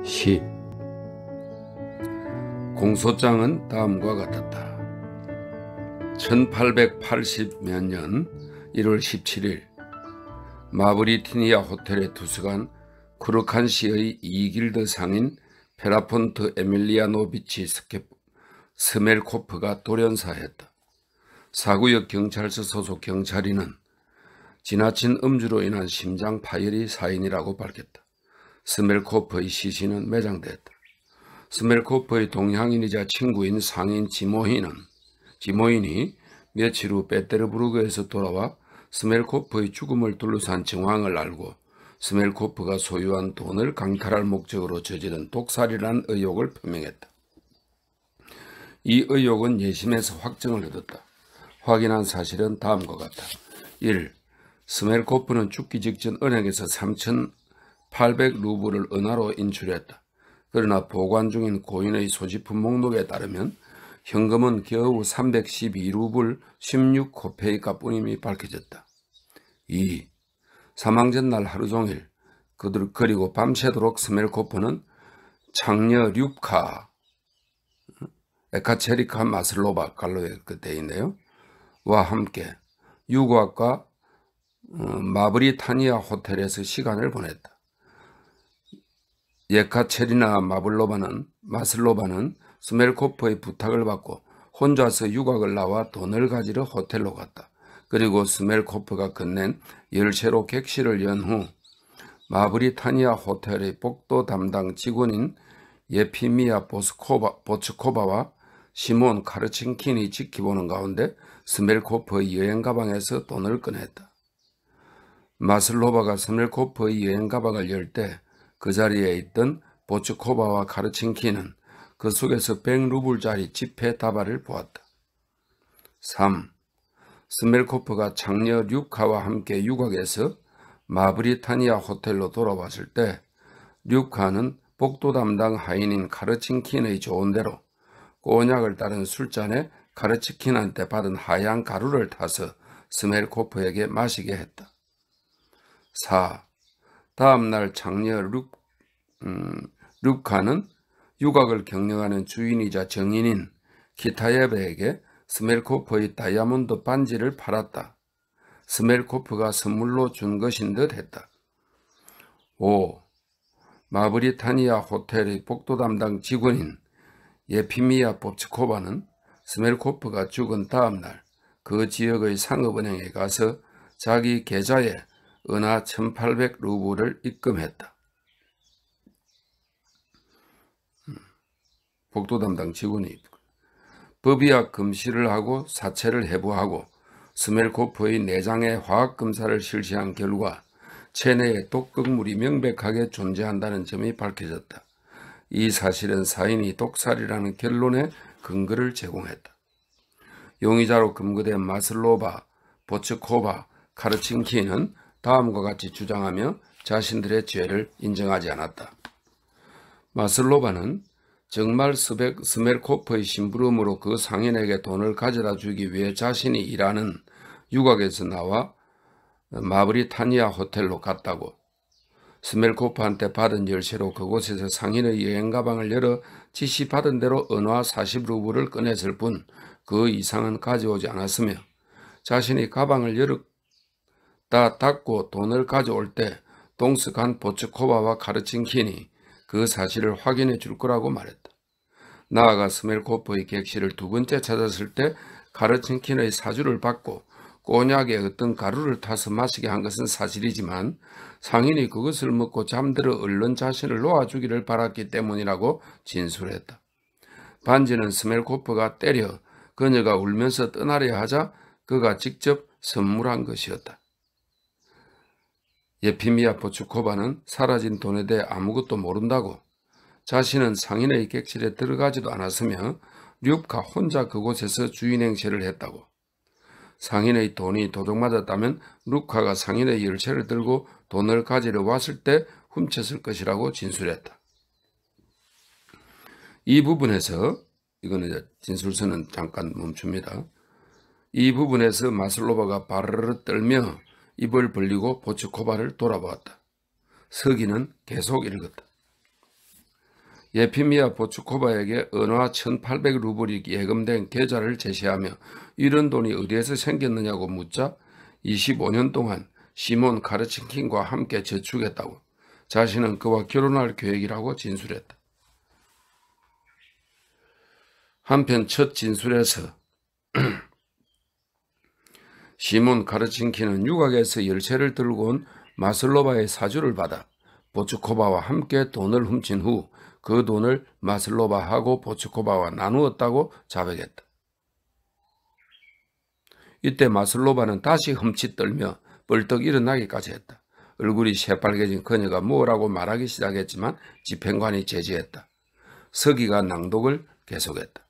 시 공소장은 다음과 같았다. 1880몇 년 1월 17일 마브리티니아 호텔에 투숙한 쿠르칸시의 이길드 상인 페라폰트 에밀리아노비치 스멜코프가 돌연사했다. 사구역 경찰서 소속 경찰인은 지나친 음주로 인한 심장 파열이 사인이라고 밝혔다. 스멜코프의 시신은 매장됐다. 스멜코프의 동향인이자 친구인 상인 지모인이 며칠 후 베테르부르크에서 돌아와 스멜코프의 죽음을 둘러싼 정황을 알고 스멜코프가 소유한 돈을 강탈할 목적으로 저지른 독살이라는 의혹을 표명했다. 이 의혹은 예심에서 확정을 얻었다. 확인한 사실은 다음과 같다. 1. 스멜코프는 죽기 직전 은행에서 3,800루블을 은하로 인출했다. 그러나 보관 중인 고인의 소지품 목록에 따르면 현금은 겨우 312루블 16코페이카 뿐임이 밝혀졌다. 2. 사망 전날 하루 종일 그리고 밤새도록 스멜코프는 장녀 류카 에카체리카 마슬로바 갈로에 되어 있네요. 와 함께 유곽과 마브리타니아 호텔에서 시간을 보냈다. 예카체리나 마슬로바는 스멜코프의 부탁을 받고 혼자서 유곽을 나와 돈을 가지러 호텔로 갔다. 그리고 스멜코프가 건넨 열쇠로 객실을 연 후 마브리타니아 호텔의 복도 담당 직원인 예피미아 보츠코바와 시몬 카르친킨이 지켜보는 가운데 스멜코프의 여행 가방에서 돈을 꺼냈다. 마슬로바가 스멜코프의 여행 가방을 열 때 그 자리에 있던 보츠코바와 카르친킨은 그 속에서 100루블짜리 지폐 다발을 보았다. 3. 스멜코프가 장녀 류카와 함께 유곽에서 마브리타니아 호텔로 돌아왔을 때 류카는 복도 담당 하인인 카르친킨의 조언대로 꼬냑을 따른 술잔에 카르친킨한테 받은 하얀 가루를 타서 스멜코프에게 마시게 했다. 4. 다음날 장녀 류카는 유곽을 경영하는 주인이자 정인인 키타예베에게 스멜코프의 다이아몬드 반지를 팔았다. 스멜코프가 선물로 준 것인 듯 했다. 5. 마브리타니아 호텔의 복도 담당 직원인 예피미아 보츠코바는 스멜코프가 죽은 다음날 그 지역의 상업은행에 가서 자기 계좌에 은하 1,800루블을 입금했다. 복도 담당 직원이 법의학 검시를 하고 사체를 해부하고 스멜코프의 내장의 화학검사를 실시한 결과 체내에 독극물이 명백하게 존재한다는 점이 밝혀졌다. 이 사실은 사인이 독살이라는 결론에 근거를 제공했다. 용의자로 검거된 마슬로바, 보츠코바, 카르친키는 다음과 같이 주장하며 자신들의 죄를 인정하지 않았다. 마슬로바는 정말 스멜코프의 심부름으로 그 상인에게 돈을 가져다 주기 위해 자신이 일하는 유곽에서 나와 마브리타니아 호텔로 갔다고, 스멜코프한테 받은 열쇠로 그곳에서 상인의 여행 가방을 열어 지시받은 대로 은화 40루블을 꺼냈을 뿐 그 이상은 가져오지 않았으며, 자신이 가방을 열었다 닫고 돈을 가져올 때 동석한 보츠코바와 카르친킨이 그 사실을 확인해 줄 거라고 말했다. 나아가 스멜코프의 객실을 두 번째 찾았을 때 카르친킨의 사주를 받고 꼬냑에 어떤 가루를 타서 마시게 한 것은 사실이지만 상인이 그것을 먹고 잠들어 얼른 자신을 놓아주기를 바랐기 때문이라고 진술했다. 반지는 스멜코프가 때려 그녀가 울면서 떠나려 하자 그가 직접 선물한 것이었다. 예피미아 보츠코바는 사라진 돈에 대해 아무것도 모른다고, 자신은 상인의 객실에 들어가지도 않았으며 류카 혼자 그곳에서 주인 행세를 했다고, 상인의 돈이 도둑맞았다면 류카가 상인의 열쇠를 들고 돈을 가지러 왔을 때 훔쳤을 것이라고 진술했다. 이 부분에서, 이거는 진술서는 잠깐 멈춥니다. 이 부분에서 마슬로바가 바르르 떨며 입을 벌리고 보츠코바를 돌아보았다. 서기는 계속 읽었다. 예피미야 보츠코바에게 은화 1800루블이 예금된 계좌를 제시하며 이런 돈이 어디에서 생겼느냐고 묻자 25년 동안 시몬 카르친킨과 함께 저축했다고 자신은 그와 결혼할 계획이라고 진술했다. 한편 첫 진술에서 시몬 카르친킨은 유곽에서 열쇠를 들고 온 마슬로바의 사주를 받아 보츠코바와 함께 돈을 훔친 후 그 돈을 마슬로바하고 보츠코바와 나누었다고 자백했다. 이때 마슬로바는 다시 흠칫 떨며 벌떡 일어나기까지 했다. 얼굴이 새빨개진 그녀가 뭐라고 말하기 시작했지만 집행관이 제지했다. 서기가 낭독을 계속했다.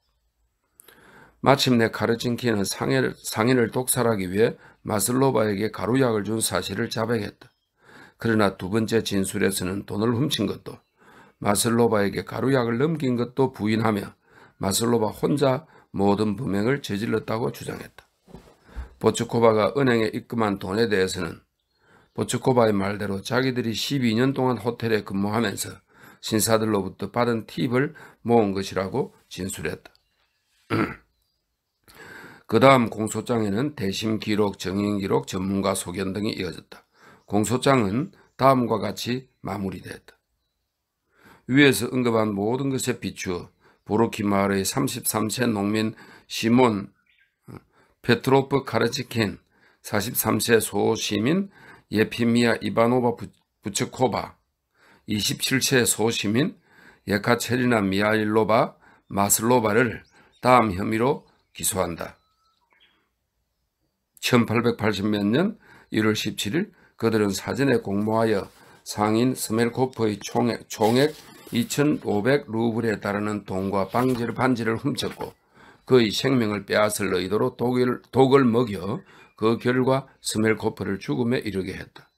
마침내 카르친킨은 상인을 독살하기 위해 마슬로바에게 가루약을 준 사실을 자백했다. 그러나 두 번째 진술에서는 돈을 훔친 것도 마슬로바에게 가루약을 넘긴 것도 부인하며 마슬로바 혼자 모든 범행을 저질렀다고 주장했다. 보츠코바가 은행에 입금한 돈에 대해서는 보츠코바의 말대로 자기들이 12년 동안 호텔에 근무하면서 신사들로부터 받은 팁을 모은 것이라고 진술했다. 그 다음 공소장에는 대심 기록, 증인 기록, 전문가 소견 등이 이어졌다. 공소장은 다음과 같이 마무리됐다. 위에서 언급한 모든 것에 비추어 보로키 마을의 33세 농민 시몬 페트로프 카르치킨, 43세 소시민 예피미야 이바노바 부츠코바, 27세 소시민 예카체리나 미하일로바 마슬로바를 다음 혐의로 기소한다. 1880몇 년 1월 17일 그들은 사전에 공모하여 상인 스멜코프의 총액 2500루블에 달하는 돈과 반지를 훔쳤고 그의 생명을 빼앗을 의도로 독을 먹여 그 결과 스멜코프를 죽음에 이르게 했다.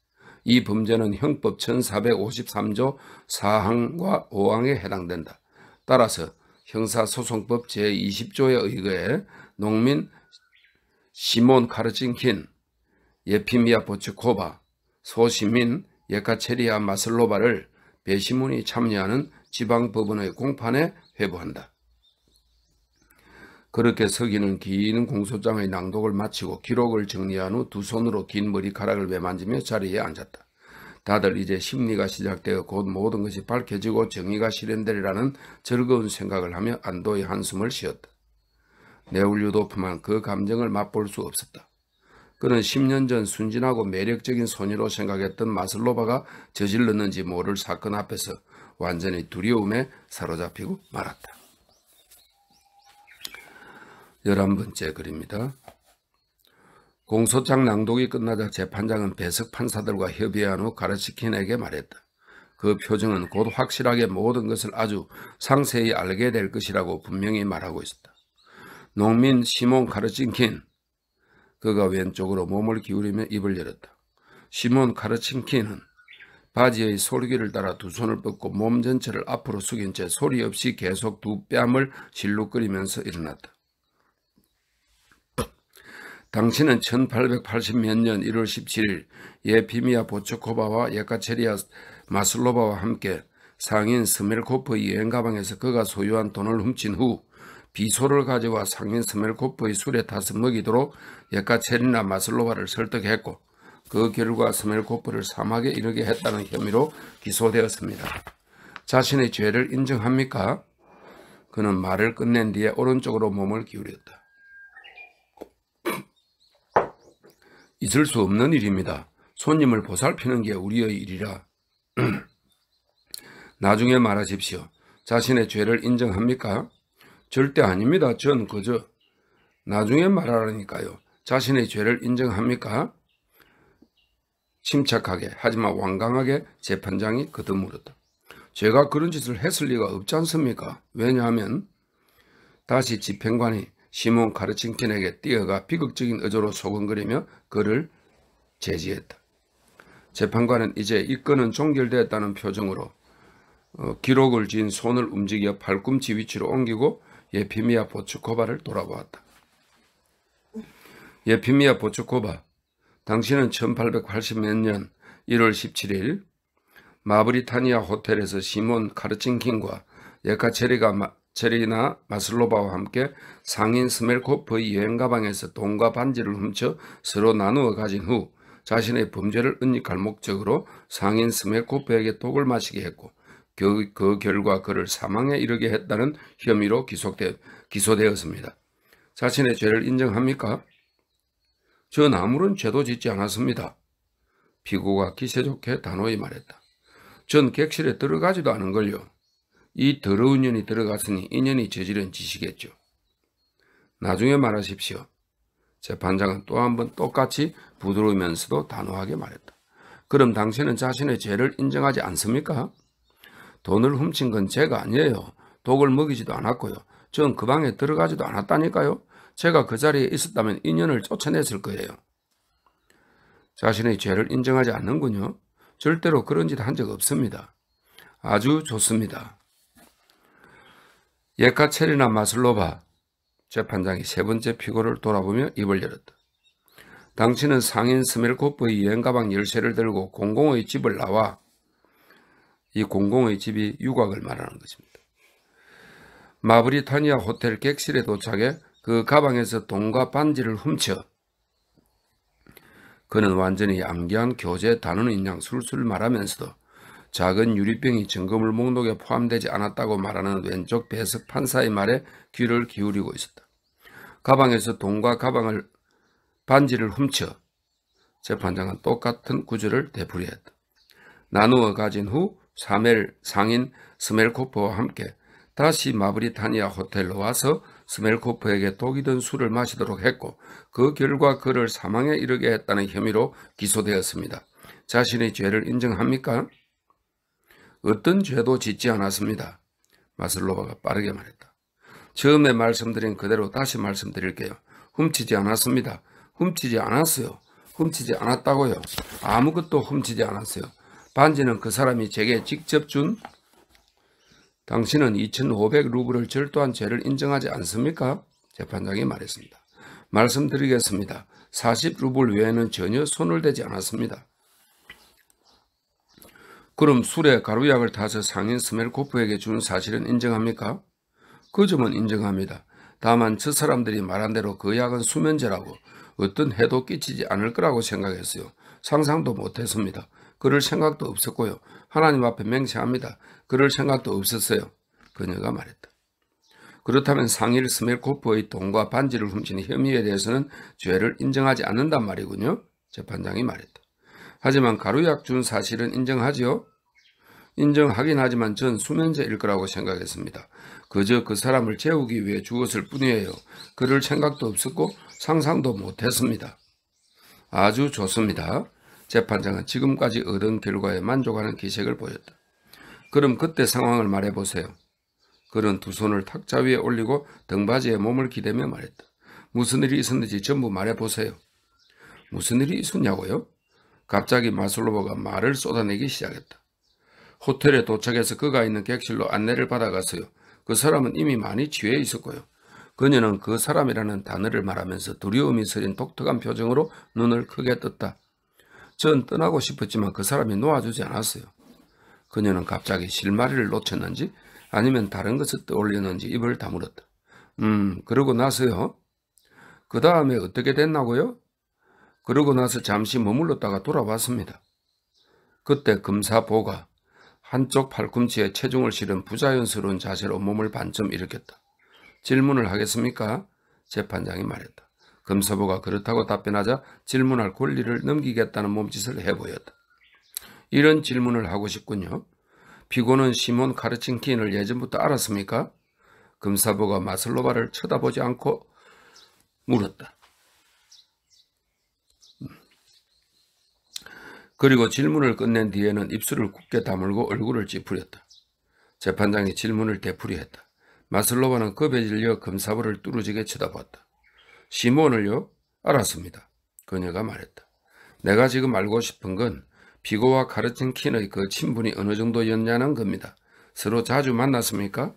이 범죄는 형법 1453조 4항과 5항에 해당된다. 따라서 형사소송법 제20조에 의거해 농민 시몬 카르친킨, 예피미야 보츠코바, 소시민 예카체리아 마슬로바를 배심원이 참여하는 지방법원의 공판에 회부한다. 그렇게 서기는 긴 공소장의 낭독을 마치고 기록을 정리한 후 두 손으로 긴 머리카락을 매만지며 자리에 앉았다. 다들 이제 심리가 시작되어 곧 모든 것이 밝혀지고 정의가 실현되리라는 즐거운 생각을 하며 안도의 한숨을 쉬었다. 네울류도프만 그 감정을 맛볼 수 없었다. 그는 10년 전 순진하고 매력적인 소녀로 생각했던 마슬로바가 저질렀는지 모를 사건 앞에서 완전히 두려움에 사로잡히고 말았다. 11번째 글입니다. 공소장 낭독이 끝나자 재판장은 배석 판사들과 협의한 후 카르치킨에게 말했다. 그 표정은 곧 확실하게 모든 것을 아주 상세히 알게 될 것이라고 분명히 말하고 있었다. 농민 시몬 카르친킨, 그가 왼쪽으로 몸을 기울이며 입을 열었다. 시몬 카르친킨은 바지의 솔기를 따라 두 손을 뻗고 몸 전체를 앞으로 숙인 채 소리 없이 계속 두 뺨을 실룩거리면서 일어났다. 당신은 1880몇 년 1월 17일 예피미야 보츠코바와 예카체리아 마슬로바와 함께 상인 스멜코프의 여행 가방에서 그가 소유한 돈을 훔친 후 비소를 가져와 상인 스멜코프의 술에 타서 먹이도록 예카체리나 마슬로바를 설득했고 그 결과 스멜코프를 사막에 이르게 했다는 혐의로 기소되었습니다. 자신의 죄를 인정합니까? 그는 말을 끝낸 뒤에 오른쪽으로 몸을 기울였다. 있을 수 없는 일입니다. 손님을 보살피는 게 우리의 일이라. 나중에 말하십시오. 자신의 죄를 인정합니까? 절대 아닙니다. 전 그저 나중에 말하라니까요. 자신의 죄를 인정합니까? 침착하게 하지만 완강하게 재판장이 거듭 물었다. 제가 그런 짓을 했을 리가 없지 않습니까? 왜냐하면 다시 집행관이 시몬 카르친킨에게 뛰어가 비극적인 어조로 소근거리며 그를 제지했다. 재판관은 이제 이 건은 종결되었다는 표정으로 기록을 쥔 손을 움직여 팔꿈치 위치로 옮기고 예피미야 보츠코바를 돌아보았다. 예피미야 보츠코바, 당신은 1880몇 년 1월 17일 마브리타니아 호텔에서 시몬 카르친킨과 예카체리나 마슬로바와 함께 상인 스멜코프의 여행 가방에서 돈과 반지를 훔쳐 서로 나누어 가진 후 자신의 범죄를 은닉할 목적으로 상인 스멜코프에게 독을 마시게 했고 그 결과 그를 사망에 이르게 했다는 혐의로 기소되었습니다. 자신의 죄를 인정합니까? 전 아무런 죄도 짓지 않았습니다. 피고가 기세 좋게 단호히 말했다. 전 객실에 들어가지도 않은걸요. 이 더러운 년이 들어갔으니 인연이 저지른 짓이겠죠. 나중에 말하십시오. 재판장은 또 한 번 똑같이 부드러우면서도 단호하게 말했다. 그럼 당신은 자신의 죄를 인정하지 않습니까? 돈을 훔친 건 제가 아니에요. 독을 먹이지도 않았고요. 전 그 방에 들어가지도 않았다니까요. 제가 그 자리에 있었다면 인연을 쫓아냈을 거예요. 자신의 죄를 인정하지 않는군요. 절대로 그런 짓 한 적 없습니다. 아주 좋습니다. 예카체리나 마슬로바 재판장이 세 번째 피고를 돌아보며 입을 열었다. 당신은 상인 스멜코프의 여행가방 열쇠를 들고 공공의 집을 나와 이 공공의 집이 유곽을 말하는 것입니다. 마브리타니아 호텔 객실에 도착해 그 가방에서 돈과 반지를 훔쳐 그는 완전히 암기한 교재 단어인 양 술술 말하면서도 작은 유리병이 증거물 목록에 포함되지 않았다고 말하는 왼쪽 배석 판사의 말에 귀를 기울이고 있었다. 가방에서 돈과 반지를 훔쳐 재판장은 똑같은 구절을 되풀이했다. 나누어 가진 후 상인 스멜코프와 함께 다시 마브리타니아 호텔로 와서 스멜코프에게 독이 든 술을 마시도록 했고 그 결과 그를 사망에 이르게 했다는 혐의로 기소되었습니다. 자신의 죄를 인정합니까? 어떤 죄도 짓지 않았습니다. 마슬로바가 빠르게 말했다. 처음에 말씀드린 그대로 다시 말씀드릴게요. 훔치지 않았습니다. 훔치지 않았어요. 훔치지 않았다고요. 아무것도 훔치지 않았어요. 반지는 그 사람이 제게 직접 준 당신은 2,500루블을 절도한 죄를 인정하지 않습니까? 재판장이 말했습니다. 말씀드리겠습니다. 40루블 외에는 전혀 손을 대지 않았습니다. 그럼 술에 가루약을 타서 상인 스멜코프에게 준 사실은 인정합니까? 그 점은 인정합니다. 다만 저 사람들이 말한 대로 그 약은 수면제라고 어떤 해도 끼치지 않을 거라고 생각했어요. 상상도 못했습니다. 그럴 생각도 없었고요. 하나님 앞에 맹세합니다. 그럴 생각도 없었어요. 그녀가 말했다. 그렇다면 상인 스멜코프의 돈과 반지를 훔친 혐의에 대해서는 죄를 인정하지 않는단 말이군요. 재판장이 말했다. 하지만 가루약 준 사실은 인정하지요? 인정하긴 하지만 전 수면제일 거라고 생각했습니다. 그저 그 사람을 재우기 위해 죽었을 뿐이에요. 그럴 생각도 없었고 상상도 못했습니다. 아주 좋습니다. 재판장은 지금까지 얻은 결과에 만족하는 기색을 보였다. 그럼 그때 상황을 말해보세요. 그는 두 손을 탁자 위에 올리고 등받이에 몸을 기대며 말했다. 무슨 일이 있었는지 전부 말해보세요. 무슨 일이 있었냐고요? 갑자기 마슬로바가 말을 쏟아내기 시작했다. 호텔에 도착해서 그가 있는 객실로 안내를 받아갔어요. 그 사람은 이미 많이 취해 있었고요. 그녀는 그 사람이라는 단어를 말하면서 두려움이 서린 독특한 표정으로 눈을 크게 떴다. 전 떠나고 싶었지만 그 사람이 놓아주지 않았어요. 그녀는 갑자기 실마리를 놓쳤는지 아니면 다른 것을 떠올렸는지 입을 다물었다. 그러고 나서요? 그 다음에 어떻게 됐나고요? 그러고 나서 잠시 머물렀다가 돌아왔습니다. 그때 검사보가 한쪽 팔꿈치에 체중을 실은 부자연스러운 자세로 몸을 반쯤 일으켰다. 질문을 하겠습니까? 재판장이 말했다. 검사보가 그렇다고 답변하자 질문할 권리를 넘기겠다는 몸짓을 해보였다. 이런 질문을 하고 싶군요. 피고는 시몬 카르친킨을 예전부터 알았습니까? 검사보가 마슬로바를 쳐다보지 않고 물었다. 그리고 질문을 끝낸 뒤에는 입술을 굳게 다물고 얼굴을 찌푸렸다. 재판장이 질문을 되풀이했다. 마슬로바는 겁에 질려 검사보를 뚫어지게 쳐다보았다. 시몬을요? 알았습니다. 그녀가 말했다. 내가 지금 알고 싶은 건 피고와 카르친킨의 그 친분이 어느 정도였냐는 겁니다. 서로 자주 만났습니까?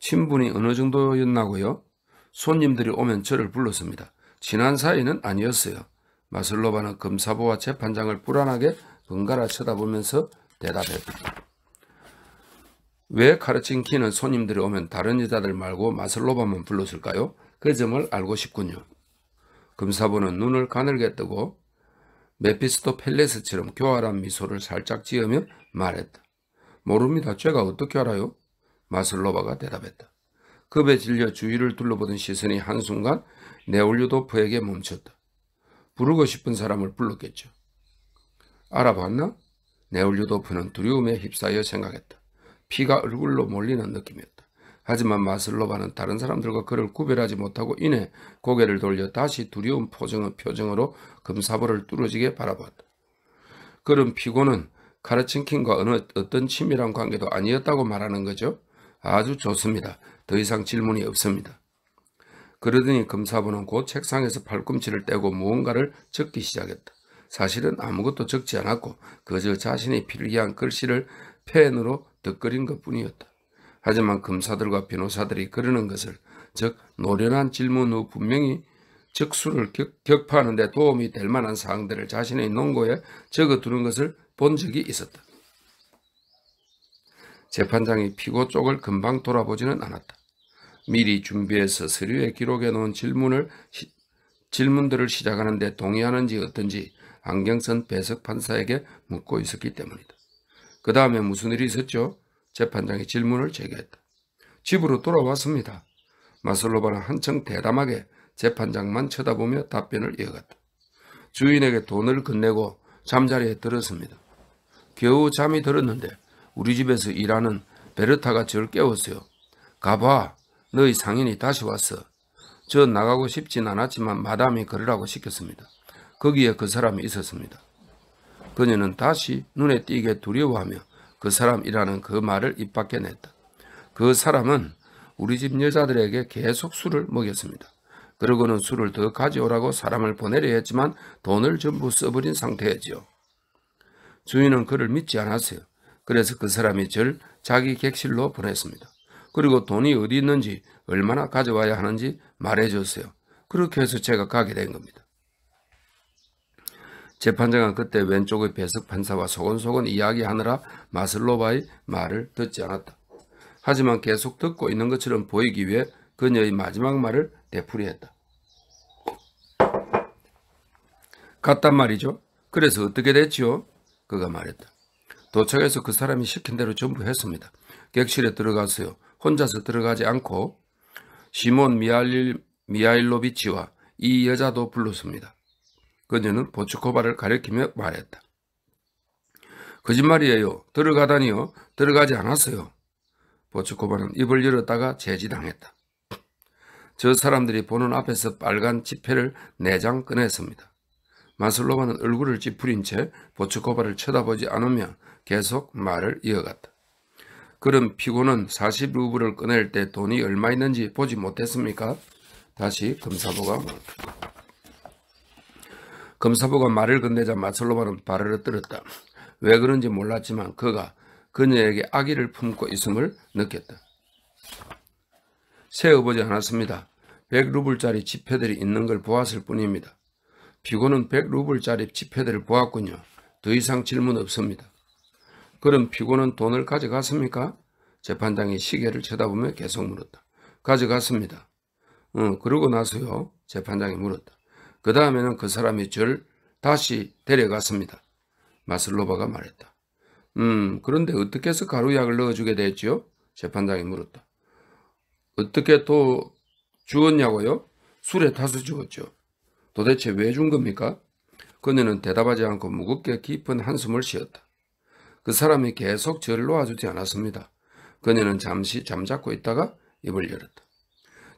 친분이 어느 정도였나고요? 손님들이 오면 저를 불렀습니다. 친한 사이는 아니었어요. 마슬로바는 검사보와 재판장을 불안하게 번갈아 쳐다보면서 대답했다. 왜 카르친키는 손님들이 오면 다른 여자들 말고 마슬로바만 불렀을까요? 그 점을 알고 싶군요. 금사부는 눈을 가늘게 뜨고 메피스토펠레스처럼 교활한 미소를 살짝 지으며 말했다. 모릅니다. 제가 어떻게 알아요? 마슬로바가 대답했다. 급에 질려 주위를 둘러보던 시선이 한순간 네올류도프에게 멈췄다. 부르고 싶은 사람을 불렀겠죠. 알아봤나? 네올류도프는 두려움에 휩싸여 생각했다. 피가 얼굴로 몰리는 느낌이었다. 하지만 마슬로바는 다른 사람들과 그를 구별하지 못하고 이내 고개를 돌려 다시 두려운 표정으로 금사부를 뚫어지게 바라보았다. 그런 피고는 카르친킨과 어떤 친밀한 관계도 아니었다고 말하는 거죠? 아주 좋습니다. 더 이상 질문이 없습니다. 그러더니 금사부는 곧 책상에서 팔꿈치를 떼고 무언가를 적기 시작했다. 사실은 아무것도 적지 않았고 그저 자신이 필기한 글씨를 펜으로 덧그린 것뿐이었다. 하지만 검사들과 변호사들이 그러는 것을, 즉 노련한 질문 후 분명히 적수를 격파하는 데 도움이 될 만한 사항들을 자신의 논고에 적어두는 것을 본 적이 있었다. 재판장이 피고 쪽을 금방 돌아보지는 않았다. 미리 준비해서 서류에 기록해 놓은 질문들을 시작하는데 동의하는지 어떤지 안경 쓴 배석 판사에게 묻고 있었기 때문이다. 그 다음에 무슨 일이 있었죠? 재판장이 질문을 제기했다. 집으로 돌아왔습니다. 마슬로바는 한층 대담하게 재판장만 쳐다보며 답변을 이어갔다. 주인에게 돈을 건네고 잠자리에 들었습니다. 겨우 잠이 들었는데 우리 집에서 일하는 베르타가 저를 깨웠어요. 가봐, 너희 상인이 다시 왔어. 저 나가고 싶진 않았지만 마담이 그러라고 시켰습니다. 거기에 그 사람이 있었습니다. 그녀는 다시 눈에 띄게 두려워하며 그 사람이라는 그 말을 입 밖에 냈다. 그 사람은 우리 집 여자들에게 계속 술을 먹였습니다. 그러고는 술을 더 가져오라고 사람을 보내려 했지만 돈을 전부 써버린 상태였지요. 주인은 그를 믿지 않았어요. 그래서 그 사람이 저를 자기 객실로 보냈습니다. 그리고 돈이 어디 있는지 얼마나 가져와야 하는지 말해줬어요. 그렇게 해서 제가 가게 된 겁니다. 재판장은 그때 왼쪽의 배석 판사와 소곤소곤 이야기하느라 마슬로바의 말을 듣지 않았다. 하지만 계속 듣고 있는 것처럼 보이기 위해 그녀의 마지막 말을 되풀이했다. 갔단 말이죠. 그래서 어떻게 됐지요? 그가 말했다. 도착해서 그 사람이 시킨 대로 전부 했습니다. 객실에 들어갔어요. 혼자서 들어가지 않고 시몬 미하일로비치와 이 여자도 불렀습니다. 그녀는 보츠코바를 가리키며 말했다. 거짓말이에요. 들어가다니요. 들어가지 않았어요. 보츠코바는 입을 열었다가 제지당했다. 저 사람들이 보는 앞에서 빨간 지폐를 4장 꺼냈습니다. 마슬로바는 얼굴을 찌푸린 채 보츠코바를 쳐다보지 않으며 계속 말을 이어갔다. 그럼 피고는 40루블을 꺼낼 때 돈이 얼마 있는지 보지 못했습니까? 다시 검사부가 물었다. 검사부가 말을 건네자 마슬로바는 발을 떨었다. 왜 그런지 몰랐지만 그가 그녀에게 악의를 품고 있음을 느꼈다. 세어보지 않았습니다. 100루블짜리 지폐들이 있는 걸 보았을 뿐입니다. 피고는 100루블짜리 지폐들을 보았군요. 더 이상 질문 없습니다. 그럼 피고는 돈을 가져갔습니까? 재판장이 시계를 쳐다보며 계속 물었다. 가져갔습니다. 그러고 나서요? 재판장이 물었다. 그 다음에는 그 사람이 저를 다시 데려갔습니다. 마슬로바가 말했다. 그런데 어떻게 해서 가루약을 넣어주게 됐지요? 재판장이 물었다. 어떻게 또 주었냐고요? 술에 타서 주었죠. 도대체 왜 준 겁니까? 그녀는 대답하지 않고 무겁게 깊은 한숨을 쉬었다. 그 사람이 계속 저를 놓아주지 않았습니다. 그녀는 잠시 잠자코 있다가 입을 열었다.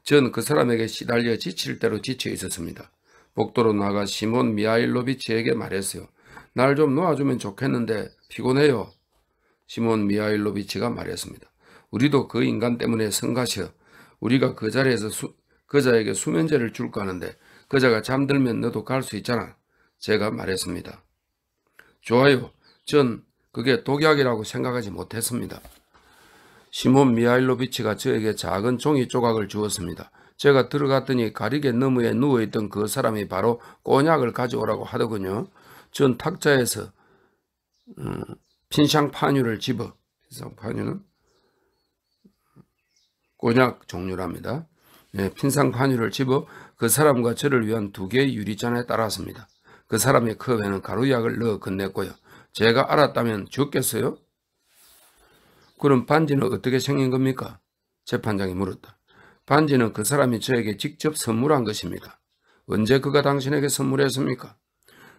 전 그 사람에게 시달려 지칠 대로 지쳐 있었습니다. 복도로 나가 시몬 미하일로비치에게 말했어요. 날 좀 놓아주면 좋겠는데 피곤해요. 시몬 미하일로비치가 말했습니다. 우리도 그 인간 때문에 성가셔. 우리가 그 자리에서 그자에게 수면제를 줄까 하는데 그자가 잠들면 너도 갈 수 있잖아. 제가 말했습니다. 좋아요. 전 그게 독약이라고 생각하지 못했습니다. 시몬 미하일로비치가 저에게 작은 종이 조각을 주었습니다. 제가 들어갔더니 가리개 너머에 누워있던 그 사람이 바로 꼬냑을 가져오라고 하더군요. 전 탁자에서 핀샹파뉴를 집어, 핀샹파뉴는 꼬냑 종류랍니다. 핀상 판유를 집어 그 사람과 저를 위한 2개의 유리잔에 따랐습니다. 그 사람의 컵에는 가루약을 넣어 건넸고요. 제가 알았다면 줬겠어요? 그럼 반지는 어떻게 생긴 겁니까? 재판장이 물었다. 반지는 그 사람이 저에게 직접 선물한 것입니다. 언제 그가 당신에게 선물했습니까?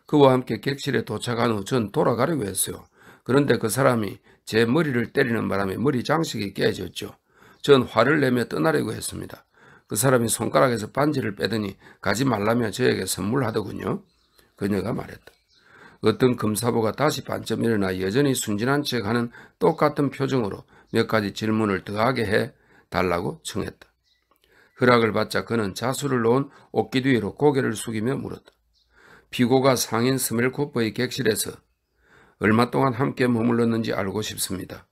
그와 함께 객실에 도착한 후 전 돌아가려고 했어요. 그런데 그 사람이 제 머리를 때리는 바람에 머리 장식이 깨졌죠. 전 화를 내며 떠나려고 했습니다. 그 사람이 손가락에서 반지를 빼더니 가지 말라며 저에게 선물하더군요. 그녀가 말했다. 어떤 검사부가 다시 반쯤 일어나 여전히 순진한 척하는 똑같은 표정으로 몇 가지 질문을 더하게 해 달라고 청했다. 허락을 받자 그는 자수를 놓은 옷깃 위로 고개를 숙이며 물었다. 피고가 상인 스멜코프의 객실에서 얼마 동안 함께 머물렀는지 알고 싶습니다.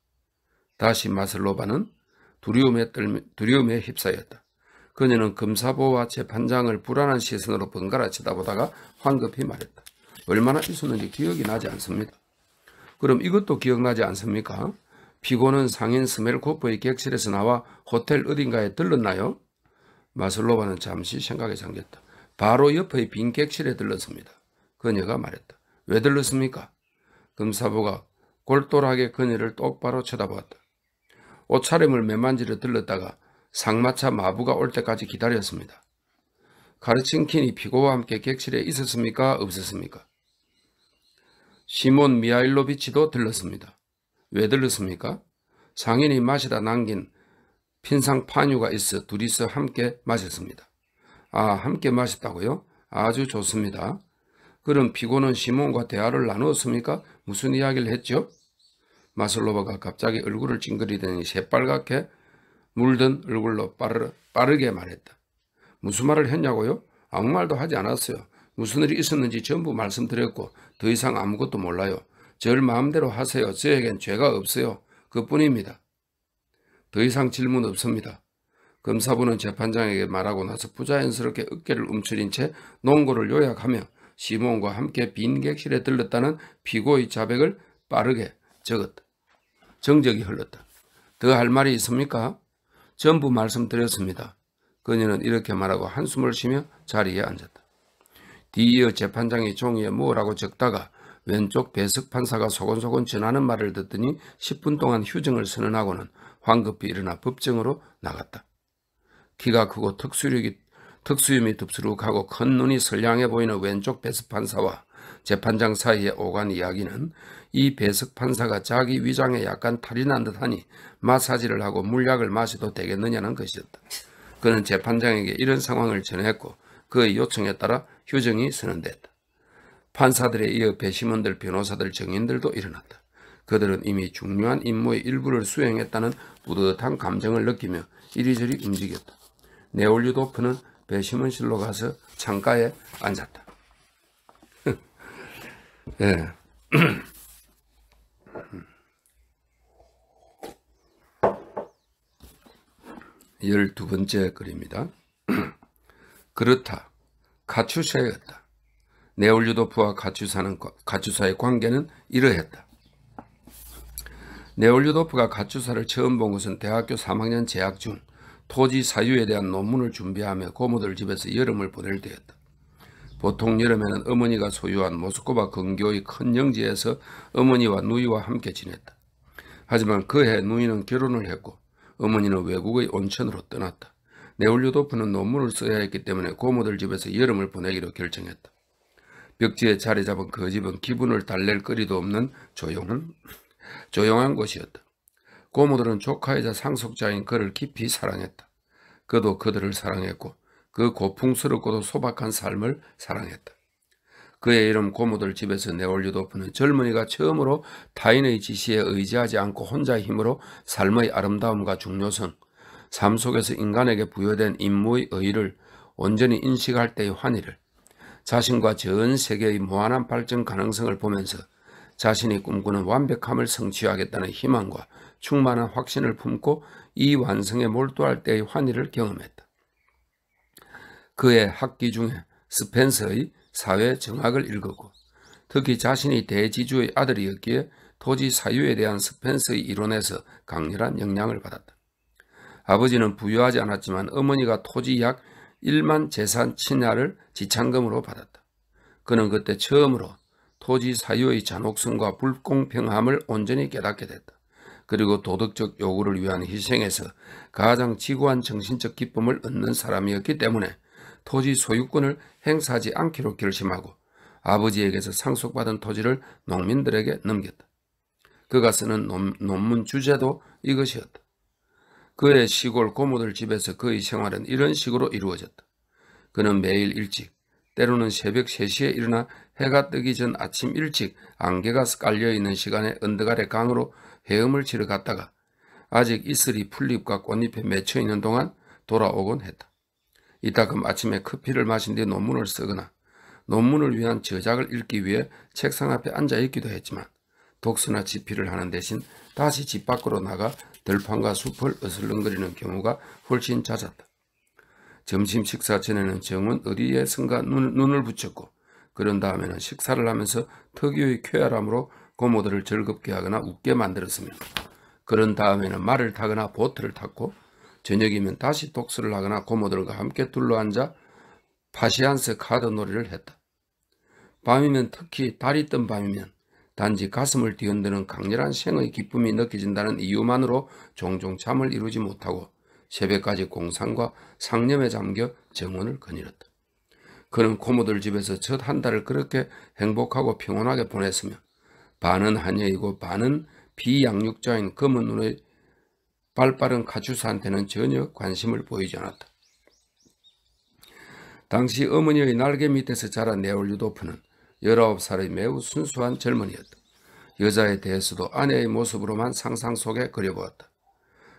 다시 마슬로바는 두려움에 휩싸였다. 그녀는 검사부와 재판장을 불안한 시선으로 번갈아 쳐다보다가 황급히 말했다. 얼마나 있었는지 기억이 나지 않습니다. 그럼 이것도 기억나지 않습니까? 피고는 상인 스멜코프의 객실에서 나와 호텔 어딘가에 들렀나요? 마슬로바는 잠시 생각에 잠겼다. 바로 옆의 빈 객실에 들렀습니다. 그녀가 말했다. 왜 들렀습니까? 검사부가 골똘하게 그녀를 똑바로 쳐다보았다. 옷차림을 매만지러 들렀다가 상마차 마부가 올 때까지 기다렸습니다. 카르친킨이 피고와 함께 객실에 있었습니까? 없었습니까? 시몬 미하일로비치도 들렀습니다. 왜 들렀습니까? 상인이 마시다 남긴 핀상 파뉴가 있어 둘이서 함께 마셨습니다. 아, 함께 마셨다고요? 아주 좋습니다. 그럼 피고는 시몬과 대화를 나누었습니까? 무슨 이야기를 했죠? 마슬로바가 갑자기 얼굴을 찡그리더니 새빨갛게 물든 얼굴로 빠르게 말했다. 무슨 말을 했냐고요? 아무 말도 하지 않았어요. 무슨 일이 있었는지 전부 말씀드렸고 더 이상 아무것도 몰라요. 절 마음대로 하세요. 저에겐 죄가 없어요. 그뿐입니다. 더 이상 질문 없습니다. 검사부는 재판장에게 말하고 나서 부자연스럽게 어깨를 움츠린 채 논고를 요약하며 시몬과 함께 빈 객실에 들렀다는 피고의 자백을 빠르게 적었다. 정적이 흘렀다. 더 할 말이 있습니까? 전부 말씀드렸습니다. 그녀는 이렇게 말하고 한숨을 쉬며 자리에 앉았다. 뒤이어 재판장이 종이에 뭐라고 적다가 왼쪽 배석 판사가 소곤소곤 전하는 말을 듣더니 10분 동안 휴정을 선언하고는 황급히 일어나 법정으로 나갔다. 키가 크고 턱수염이 덥수룩하고 큰 눈이 선량해 보이는 왼쪽 배석 판사와 재판장 사이에 오간 이야기는 이 배석 판사가 자기 위장에 약간 탈이 난 듯하니 마사지를 하고 물약을 마셔도 되겠느냐는 것이었다. 그는 재판장에게 이런 상황을 전했고 그의 요청에 따라 휴정이 선언됐다. 판사들에 이어 배심원들, 변호사들, 증인들도 일어났다. 그들은 이미 중요한 임무의 일부를 수행했다는 뿌듯한 감정을 느끼며 이리저리 움직였다. 네올류도프는 배심원실로 가서 창가에 앉았다. 네. 12번째 글입니다. 그렇다. 카츄샤였다. 네올류도프와 카츄사의 관계는 이러했다. 네올류도프가 카츄사를 처음 본 것은 대학교 3학년 재학 중 토지 사유에 대한 논문을 준비하며 고모들 집에서 여름을 보낼 때였다. 보통 여름에는 어머니가 소유한 모스크바 근교의 큰 영지에서 어머니와 누이와 함께 지냈다. 하지만 그해 누이는 결혼을 했고 어머니는 외국의 온천으로 떠났다. 네올류도프는 논문을 써야 했기 때문에 고모들 집에서 여름을 보내기로 결정했다. 벽지에 자리 잡은 그 집은 기분을 달랠 거리도 없는 조용한 곳이었다. 고모들은 조카이자 상속자인 그를 깊이 사랑했다. 그도 그들을 사랑했고 그 고풍스럽고도 소박한 삶을 사랑했다. 그의 이름 고모들 집에서 네올류도프는 젊은이가 처음으로 타인의 지시에 의지하지 않고 혼자의 힘으로 삶의 아름다움과 중요성, 삶 속에서 인간에게 부여된 임무의 의의를 온전히 인식할 때의 환희를, 자신과 전 세계의 무한한 발전 가능성을 보면서 자신이 꿈꾸는 완벽함을 성취하겠다는 희망과 충만한 확신을 품고 이 완성에 몰두할 때의 환희를 경험했다. 그의 학기 중에 스펜서의 사회 정학을 읽었고 특히 자신이 대지주의 아들이었기에 토지 사유에 대한 스펜서의 이론에서 강렬한 영향을 받았다. 아버지는 부유하지 않았지만 어머니가 토지 약 1만 재산 친야를 지참금으로 받았다. 그는 그때 처음으로 토지 사유의 잔혹성과 불공평함을 온전히 깨닫게 됐다. 그리고 도덕적 요구를 위한 희생에서 가장 지고한 정신적 기쁨을 얻는 사람이었기 때문에 토지 소유권을 행사하지 않기로 결심하고 아버지에게서 상속받은 토지를 농민들에게 넘겼다. 그가 쓰는 논문 주제도 이것이었다. 그의 시골 고모들 집에서 그의 생활은 이런 식으로 이루어졌다. 그는 매일 일찍, 때로는 새벽 3시에 일어나 해가 뜨기 전 아침 일찍 안개가 깔려있는 시간에 언덕 아래 강으로 헤엄을 치러 갔다가 아직 이슬이 풀잎과 꽃잎에 맺혀있는 동안 돌아오곤 했다. 이따금 아침에 커피를 마신 뒤 논문을 쓰거나 논문을 위한 저작을 읽기 위해 책상 앞에 앉아 있기도 했지만 독서나 집필을 하는 대신 다시 집 밖으로 나가 들판과 숲을 어슬렁거리는 경우가 훨씬 잦았다. 점심 식사 전에는 정은 어디에선가 눈을 붙였고 그런 다음에는 식사를 하면서 특유의 쾌활함으로 고모들을 즐겁게 하거나 웃게 만들었으며 그런 다음에는 말을 타거나 보트를 탔고 저녁이면 다시 독서를 하거나 고모들과 함께 둘러앉아 파시안스 카드 놀이를 했다. 밤이면 특히 달이 뜬 밤이면 단지 가슴을 뒤흔드는 강렬한 생의 기쁨이 느껴진다는 이유만으로 종종 잠을 이루지 못하고 새벽까지 공상과 상념에 잠겨 정원을 거닐었다. 그는 고모들 집에서 첫 한 달을 그렇게 행복하고 평온하게 보냈으며 반은 하녀이고 반은 비양육자인 검은 눈의 발빠른 카츄사한테는 전혀 관심을 보이지 않았다. 당시 어머니의 날개 밑에서 자란 네올유도프는 19살의 매우 순수한 젊은이였다. 여자에 대해서도 아내의 모습으로만 상상 속에 그려보았다.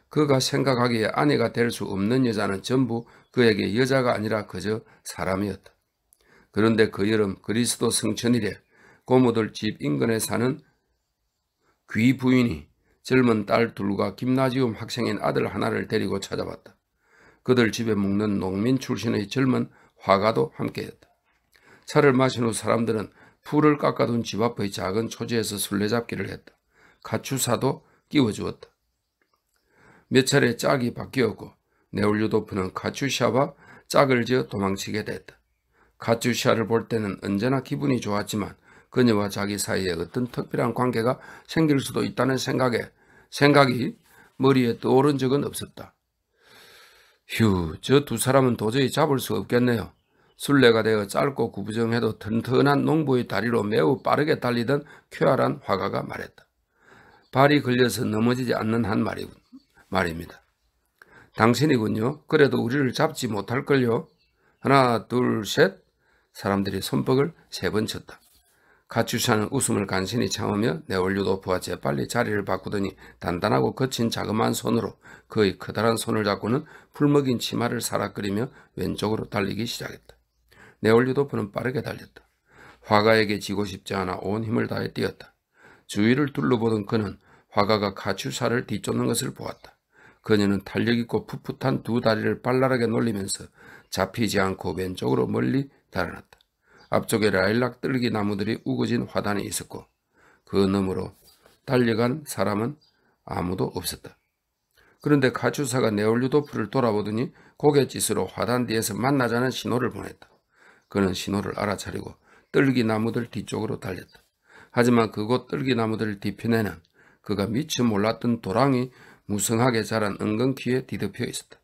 그가 생각하기에 아내가 될 수 없는 여자는 전부 그에게 여자가 아니라 그저 사람이었다. 그런데 그 여름 그리스도 성천일에 고모들 집 인근에 사는 귀 부인이 젊은 딸 둘과 김나지움 학생인 아들 하나를 데리고 찾아왔다. 그들 집에 묵는 농민 출신의 젊은 화가도 함께였다. 차를 마신 후 사람들은 풀을 깎아둔 집 앞의 작은 초지에서 술래잡기를 했다. 카츄사도 끼워주었다. 몇 차례 짝이 바뀌었고 네올유도프는 카츄샤와 짝을 지어 도망치게 됐다. 카츄샤를 볼 때는 언제나 기분이 좋았지만 그녀와 자기 사이에 어떤 특별한 관계가 생길 수도 있다는 생각이 머리에 떠오른 적은 없었다. 휴, 저 두 사람은 도저히 잡을 수 없겠네요. 술래가 되어 짧고 구부정해도 튼튼한 농부의 다리로 매우 빠르게 달리던 쾌활한 화가가 말했다. 발이 걸려서 넘어지지 않는 한 말입니다. 당신이군요. 그래도 우리를 잡지 못할걸요. 하나, 둘, 셋. 사람들이 손뼉을 3번 쳤다. 카츄샤는 웃음을 간신히 참으며 네올유도프와 재빨리 자리를 바꾸더니 단단하고 거친 자그마한 손으로 그의 커다란 손을 잡고는 풀먹인 치마를 사락거리며 왼쪽으로 달리기 시작했다. 네올유도프는 빠르게 달렸다. 화가에게 지고 싶지 않아 온 힘을 다해 뛰었다. 주위를 둘러보던 그는 화가가 카츄샤를 뒤쫓는 것을 보았다. 그녀는 탄력있고 풋풋한 두 다리를 발랄하게 놀리면서 잡히지 않고 왼쪽으로 멀리 달아났다. 앞쪽에 라일락 뜰기 나무들이 우거진 화단이 있었고 그 너머로 달려간 사람은 아무도 없었다. 그런데 카츄사가 네올유도프를 돌아보더니 고갯짓으로 화단 뒤에서 만나자는 신호를 보냈다. 그는 신호를 알아차리고 뜰기 나무들 뒤쪽으로 달렸다. 하지만 그곳 뜰기 나무들 뒤편에는 그가 미처 몰랐던 도랑이 무성하게 자란 엉겅퀴에 뒤덮여 있었다.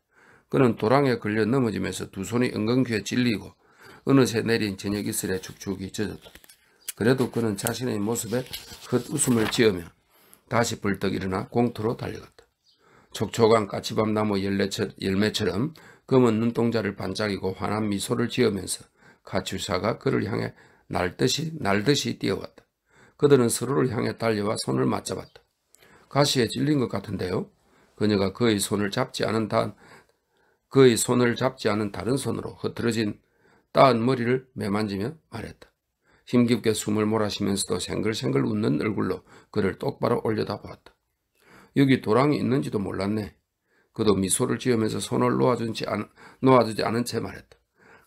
그는 도랑에 걸려 넘어지면서 두 손이 엉겅퀴에 찔리고 어느새 내린 저녁 이슬에 축축이 젖었다. 그래도 그는 자신의 모습에 헛웃음을 지으며 다시 벌떡 일어나 공터로 달려갔다. 촉촉한 까치밤나무 열매처럼 검은 눈동자를 반짝이고 환한 미소를 지으면서 카츄사가 그를 향해 날듯이 뛰어왔다. 그들은 서로를 향해 달려와 손을 맞잡았다. 가시에 찔린 것 같은데요. 그녀가 그의 손을 잡지 않은 다른 손으로 흐트러진 따은 머리를 매만지며 말했다. 힘겹게 숨을 몰아쉬면서도 생글생글 웃는 얼굴로 그를 똑바로 올려다 보았다. 여기 도랑이 있는지도 몰랐네. 그도 미소를 지으면서 손을 놓아주지 않은 채 말했다.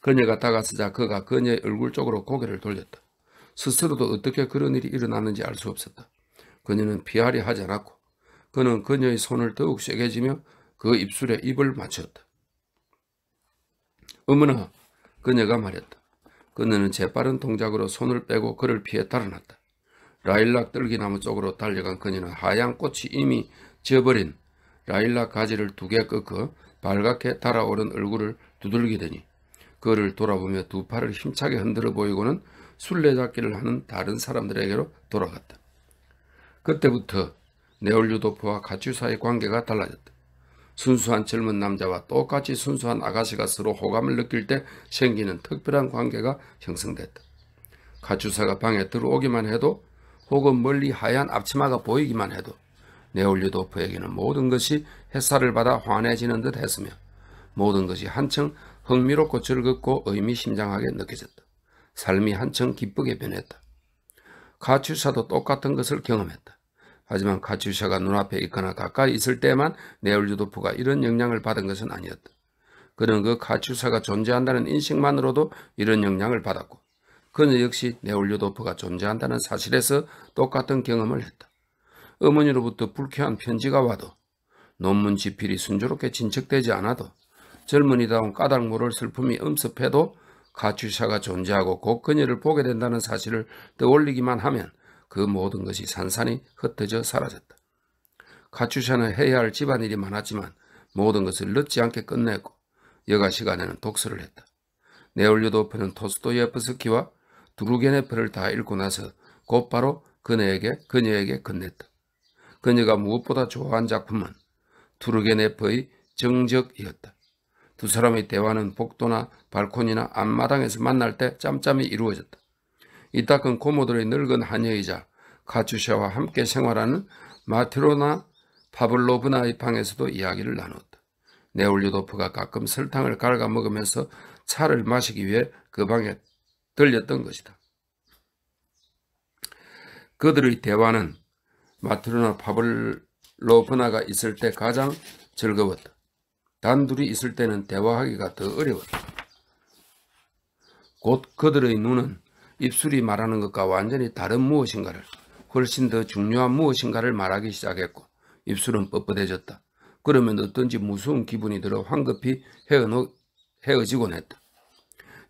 그녀가 다가서자 그가 그녀의 얼굴 쪽으로 고개를 돌렸다. 스스로도 어떻게 그런 일이 일어났는지 알 수 없었다. 그녀는 피하려 하지 않았고 그는 그녀의 손을 더욱 세게 쥐며 그 입술에 입을 맞췄다. 어머나, 그녀가 말했다. 그녀는 재빠른 동작으로 손을 빼고 그를 피해 달아났다. 라일락 뜰기나무 쪽으로 달려간 그녀는 하얀 꽃이 이미 져버린 라일락 가지를 2개 꺾어 발갛게 달아오른 얼굴을 두들기더니 그를 돌아보며 두 팔을 힘차게 흔들어 보이고는 술래잡기를 하는 다른 사람들에게로 돌아갔다. 그때부터 네올류도프와 카츄사의 관계가 달라졌다. 순수한 젊은 남자와 똑같이 순수한 아가씨가 서로 호감을 느낄 때 생기는 특별한 관계가 형성됐다. 카츄사가 방에 들어오기만 해도 혹은 멀리 하얀 앞치마가 보이기만 해도 네올류도프에게는 모든 것이 햇살을 받아 환해지는 듯 했으며 모든 것이 한층 흥미롭고 즐겁고 의미심장하게 느껴졌다. 삶이 한층 기쁘게 변했다. 카츄샤도 똑같은 것을 경험했다. 하지만 카츄샤가 눈앞에 있거나 가까이 있을 때만 네올류도프가 이런 영향을 받은 것은 아니었다. 그는 그 카츄샤가 존재한다는 인식만으로도 이런 영향을 받았고 그는 역시 네올류도프가 존재한다는 사실에서 똑같은 경험을 했다. 어머니로부터 불쾌한 편지가 와도 논문 지필이 순조롭게 진척되지 않아도 젊은이다운 까닭 모를 슬픔이 엄습해도 카츄샤가 존재하고 곧 그녀를 보게 된다는 사실을 떠올리기만 하면 그 모든 것이 산산이 흩어져 사라졌다. 카츄샤는 해야 할 집안일이 많았지만 모든 것을 늦지 않게 끝냈고 여가 시간에는 독서를 했다. 네올류도프는 토스토예프스키와 두르게네프를 다 읽고 나서 곧바로 그녀에게 건넸다. 그녀가 무엇보다 좋아한 작품은 두르게네프의 정적이었다. 두 사람의 대화는 복도나 발코니나 앞마당에서 만날 때 짬짬이 이루어졌다. 이따금 고모들의 늙은 하녀이자 카츄샤와 함께 생활하는 마트로나 파블로브나의 방에서도 이야기를 나누었다. 네올류도프가 가끔 설탕을 갈아 먹으면서 차를 마시기 위해 그 방에 들렸던 것이다. 그들의 대화는 마트로나 파블로브나가 있을 때 가장 즐거웠다. 단둘이 있을 때는 대화하기가 더 어려웠다. 곧 그들의 눈은 입술이 말하는 것과 완전히 다른 무엇인가를, 훨씬 더 중요한 무엇인가를 말하기 시작했고 입술은 뻣뻣해졌다. 그러면 어떤지 무서운 기분이 들어 황급히 헤어지곤 했다.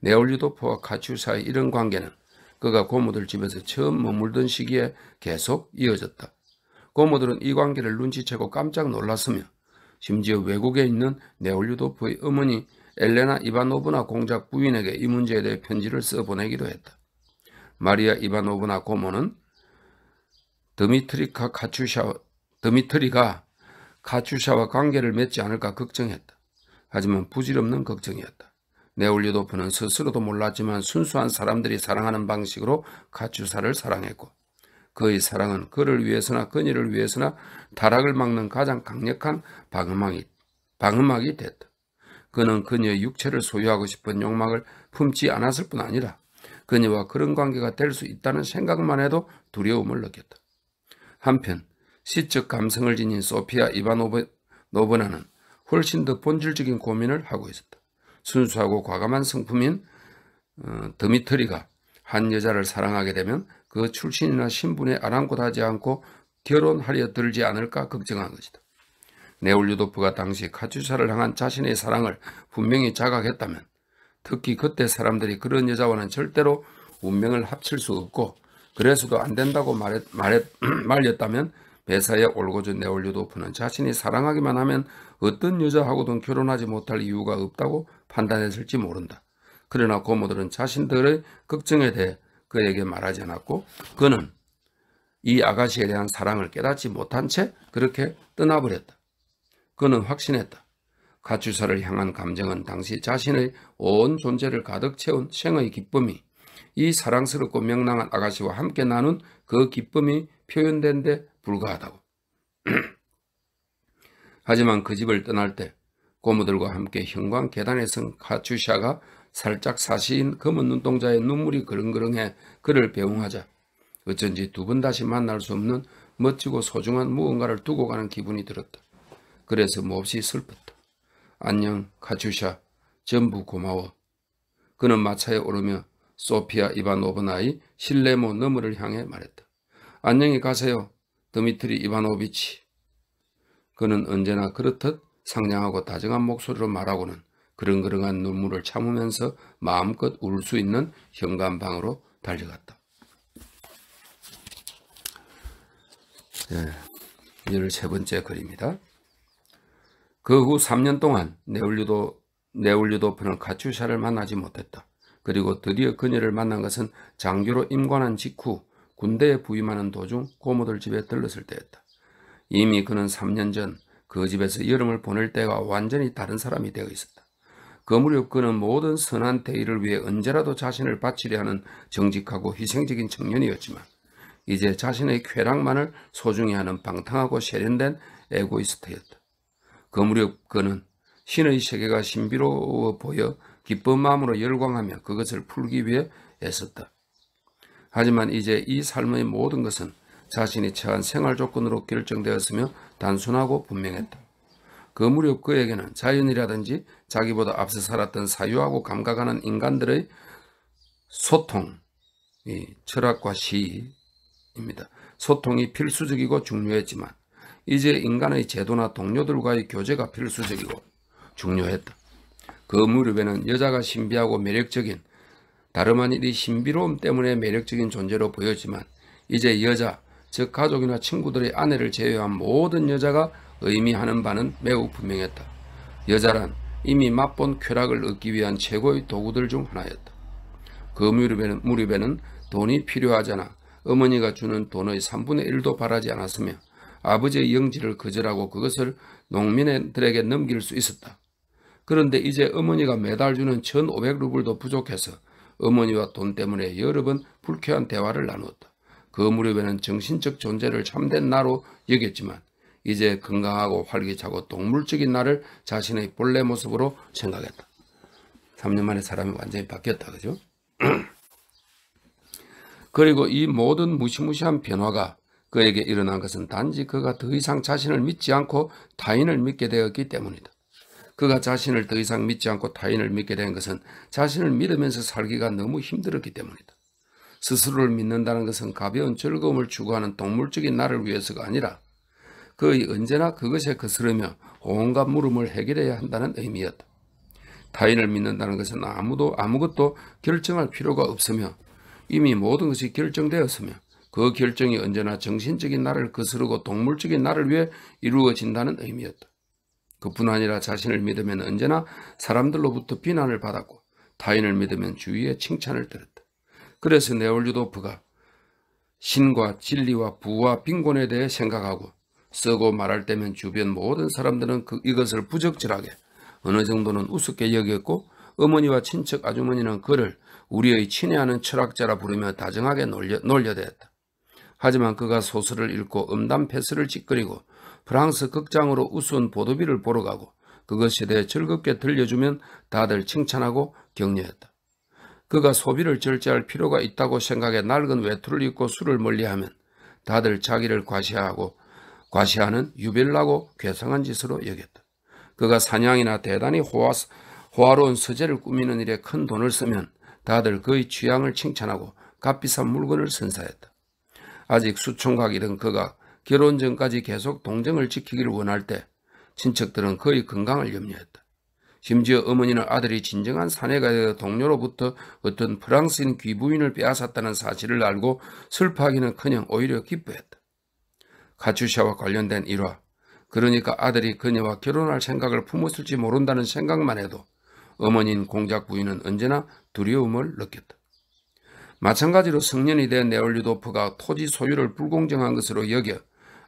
네올류도프와 카츄사의 이런 관계는 그가 고모들 집에서 처음 머물던 시기에 계속 이어졌다. 고모들은 이 관계를 눈치채고 깜짝 놀랐으며 심지어 외국에 있는 네올류도프의 어머니 엘레나 이바노브나 공작 부인에게 이 문제에 대해 편지를 써보내기도 했다. 마리아 이바노브나 고모는 드미트리가 카츄샤와 관계를 맺지 않을까 걱정했다. 하지만 부질없는 걱정이었다. 네올류도프는 스스로도 몰랐지만 순수한 사람들이 사랑하는 방식으로 카츄샤를 사랑했고 그의 사랑은 그를 위해서나 그녀를 위해서나 타락을 막는 가장 강력한 방음막이 됐다. 그는 그녀의 육체를 소유하고 싶은 욕망을 품지 않았을 뿐 아니라 그녀와 그런 관계가 될 수 있다는 생각만 해도 두려움을 느꼈다. 한편 시적 감성을 지닌 소피아 이바노브나는 훨씬 더 본질적인 고민을 하고 있었다. 순수하고 과감한 성품인 드미트리가 한 여자를 사랑하게 되면 그 출신이나 신분에 아랑곳하지 않고 결혼하려 들지 않을까 걱정한 것이다. 네올류도프가 당시 카츄샤를 향한 자신의 사랑을 분명히 자각했다면 특히 그때 사람들이 그런 여자와는 절대로 운명을 합칠 수 없고 그래서도 안 된다고 말렸다면 매사에 올고준 네올류도프는 자신이 사랑하기만 하면 어떤 여자하고든 결혼하지 못할 이유가 없다고 판단했을지 모른다. 그러나 고모들은 자신들의 걱정에 대해 그에게 말하지 않았고 그는 이 아가씨에 대한 사랑을 깨닫지 못한 채 그렇게 떠나버렸다. 그는 확신했다. 카츄샤를 향한 감정은 당시 자신의 온 존재를 가득 채운 생의 기쁨이 이 사랑스럽고 명랑한 아가씨와 함께 나눈 그 기쁨이 표현된 데 불과하다고. 하지만 그 집을 떠날 때 고모들과 함께 형광 계단에 선 카츄샤가 살짝 사시인 검은 눈동자에 눈물이 그릉그릉해 그를 배웅하자 어쩐지 두 번 다시 만날 수 없는 멋지고 소중한 무언가를 두고 가는 기분이 들었다. 그래서 몹시 슬펐다. 안녕 카츄샤, 전부 고마워. 그는 마차에 오르며 소피아 이바노브나의 실레모 너머를 향해 말했다. 안녕히 가세요, 드미트리 이바노비치. 그는 언제나 그렇듯 상냥하고 다정한 목소리로 말하고는 그릉그릉한 눈물을 참으면서 마음껏 울 수 있는 현관방으로 달려갔다. 13번째 글입니다. 그 후 3년 동안 네올류도프는 카츄샤를 만나지 못했다. 그리고 드디어 그녀를 만난 것은 장교로 임관한 직후 군대에 부임하는 도중 고모들 집에 들렀을 때였다. 이미 그는 3년 전 그 집에서 여름을 보낼 때가 완전히 다른 사람이 되어 있었다. 그 무렵 그는 모든 선한 대의를 위해 언제라도 자신을 바치려 하는 정직하고 희생적인 청년이었지만 이제 자신의 쾌락만을 소중히 하는 방탕하고 세련된 에고이스트였다. 그 무렵 그는 신의 세계가 신비로워 보여 기쁜 마음으로 열광하며 그것을 풀기 위해 애썼다. 하지만 이제 이 삶의 모든 것은 자신이 처한 생활 조건으로 결정되었으며 단순하고 분명했다. 그 무렵 그에게는 자연이라든지 자기보다 앞서 살았던 사유하고 감각하는 인간들의 소통, 철학과 시입니다. 소통이 필수적이고 중요했지만 이제 인간의 제도나 동료들과의 교제가 필수적이고 중요했다. 그 무렵에는 여자가 신비하고 매력적인, 다름 아닌 이 신비로움 때문에 매력적인 존재로 보였지만 이제 여자, 즉 가족이나 친구들의 아내를 제외한 모든 여자가 의미하는 바는 매우 분명했다. 여자란 이미 맛본 쾌락을 얻기 위한 최고의 도구들 중 하나였다. 그 무렵에는 돈이 필요하잖아 어머니가 주는 돈의 3분의 1도 바라지 않았으며 아버지의 영지를 거절하고 그것을 농민들에게 넘길 수 있었다. 그런데 이제 어머니가 매달 주는 1,500루블도 부족해서 어머니와 돈 때문에 여러 번 불쾌한 대화를 나누었다. 그 무렵에는 정신적 존재를 참된 나로 여겼지만 이제 건강하고 활기차고 동물적인 나를 자신의 본래 모습으로 생각했다. 3년 만에 사람이 완전히 바뀌었다. 그죠? 그리고 이 모든 무시무시한 변화가 그에게 일어난 것은 단지 그가 더 이상 자신을 믿지 않고 타인을 믿게 되었기 때문이다. 그가 자신을 더 이상 믿지 않고 타인을 믿게 된 것은 자신을 믿으면서 살기가 너무 힘들었기 때문이다. 스스로를 믿는다는 것은 가벼운 즐거움을 추구하는 동물적인 나를 위해서가 아니라 거의 언제나 그것에 거스르며 온갖 물음을 해결해야 한다는 의미였다. 타인을 믿는다는 것은 아무것도 결정할 필요가 없으며 이미 모든 것이 결정되었으며 그 결정이 언제나 정신적인 나를 거스르고 동물적인 나를 위해 이루어진다는 의미였다. 그뿐 아니라 자신을 믿으면 언제나 사람들로부터 비난을 받았고 타인을 믿으면 주위에 칭찬을 들었다. 그래서 네올류도프가 신과 진리와 부와 빈곤에 대해 생각하고 쓰고 말할 때면 주변 모든 사람들은 이것을 부적절하게 어느 정도는 우습게 여겼고 어머니와 친척 아주머니는 그를 우리의 친애하는 철학자라 부르며 다정하게 놀려대었다. 하지만 그가 소설을 읽고 음담 패스를 찌끄리고 프랑스 극장으로 우스운 보도비를 보러 가고 그것에 대해 즐겁게 들려주면 다들 칭찬하고 격려했다. 그가 소비를 절제할 필요가 있다고 생각해 낡은 외투를 입고 술을 멀리하면 다들 자기를 과시하는 유별나고 괴상한 짓으로 여겼다. 그가 사냥이나 대단히 호화로운 서재를 꾸미는 일에 큰 돈을 쓰면 다들 그의 취향을 칭찬하고 값비싼 물건을 선사했다. 아직 수총각이던 그가 결혼 전까지 계속 동정을 지키기를 원할 때 친척들은 그의 건강을 염려했다. 심지어 어머니는 아들이 진정한 사내가 되어 동료로부터 어떤 프랑스인 귀부인을 빼앗았다는 사실을 알고 슬퍼하기는커녕 오히려 기뻐했다. 카츄샤와 관련된 일화, 그러니까 아들이 그녀와 결혼할 생각을 품었을지 모른다는 생각만 해도 어머니인 공작 부인은 언제나 두려움을 느꼈다. 마찬가지로 성년이 된 네올류도프가 토지 소유를 불공정한 것으로 여겨